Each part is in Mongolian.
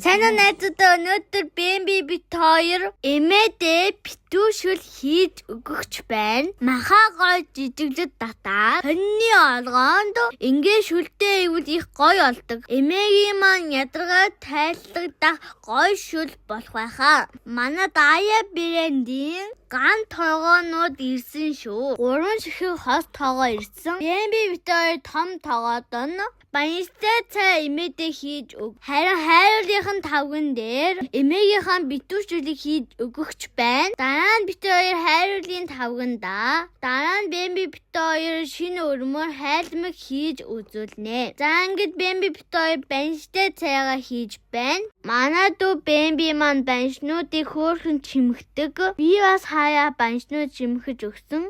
Сайн уу найзуудаа, өнөөдөр Бэмби бит хоёр эмээдээ битүүшил хийж өгөгч байна. Махаа гоё жижиглэд татаад хоньны олгоонд ингээ шүлтэй ивэл их гоё олдог. Эмээгийн маань ядаргаа тайлагдах гоё шүл болох байхаа. Манай Дая брэндийн ган тогоонууд ирсэн шүү. 3 ширхэг хос тогоо ирсэн. Бэмби бит хоёр том тогоодон баяртай цай эмээдээ хийж өг. Харин хайруулын тавган дээр эмээгийнхаа битүүшилийг хийж өгөгч байна. Дараа нь бит хоёр хайруулын тавганда дараа нь Бэмби бит хоёр шинэ өрмөр хайлмаг хийж үзүүлнэ. За ингээд Бэмби бит хоёр банштай цайгаа хийж байна. Манай дүү Бэмби маань баншнуудыг хөөрхөн чимхдэг. Би бас хаяа баншнууд чимхэж өгсөн.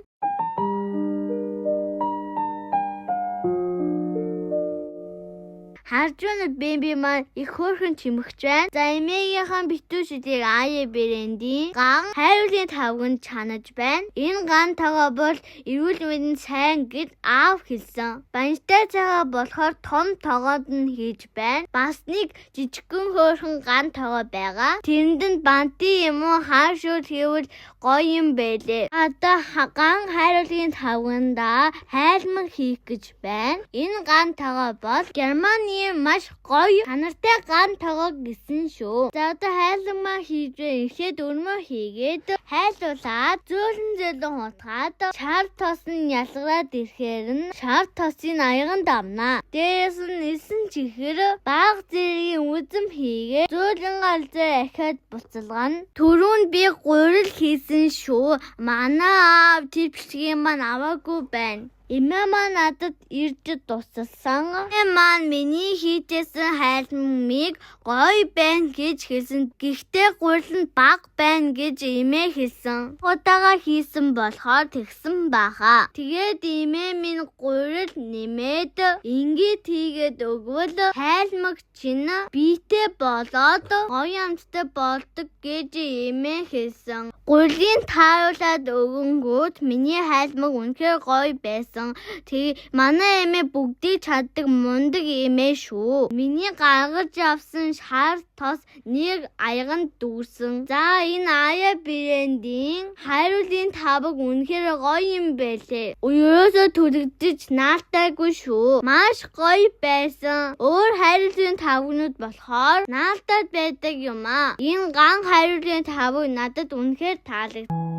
Харж байна Бэмби маань их хөөрхөн чимэгч байна. За эмээгийнхаа битүүшилийг Ая брэндийн ган хайруулын тавганд чанаж байна. Энэ ган тогоо бол эрүүл мэндийн сайн гэж аав хэлсэн. Банштай цагаа болохоор том тогоод нь хийж байна. Бас нэг жижигхэн хөөрхөн ган тогоо байгаа. Тэрэнд нь банти юм уу хаа шууд хийвэл гоё юм байлээ. Одоо ган хайруулын тавганда хайлмаг хийх гэж байна. Энэ ган тогоо бол Германы маш гоё чанартай ган тогоо гэсэн шүү. За одоо хайлмаг хийж эхлээд өрмөө хийгээд хайлуулаад зөөлөн хутгаад шар тос нь ялгараад ирэхээр нь шар тосын аяган давнаа. Дээрээс нь 9 чихэр баг зэргийн үзэм хийгээд зөөлөн галзаа ахиад буцалгана. Түрүүнд би гурил хийсэн шүү. Манай аав тэр бичлэгийг маань аваагүй байна. Эмээ маань надад ирж тусалсан. Эмээ маань миний хийжсэн хайлмыг гоё байна гэж хэлсэн. Гэхдээ гурил нь бага байна гэж эмээ хэлсэн. Удаага хийсэн болохоор тэгсэн баха. Тэгээд эмээ минь гурил нэмээд ингээд хийгээд өгвөл хайлмаг чинь биетэй болоод гоё амттай болдог гэж эмээ хэлсэн. Гурилын тааруулаад өгөнгүүт миний хайлмаг үнэхээр гоё байсан. Тэгээ манай эмээ бүгдийг чаддаг мундаг эмээ шүү. Миний гаргаж авсан шар тос нэг аяганд дүүрсэн. За энэ Ая брэндийн хайруулын тавг үнэхээр гоё юм байлээ. Ерөөсөө түрэгдэж наалтайгүй шүү. Маш гоё байсан. Өөр хайруулын тавгнууд болохоор наалтаад байдаг юм аа. Энэ ган хайруулын тавг надад үнэхээр таалагдсан.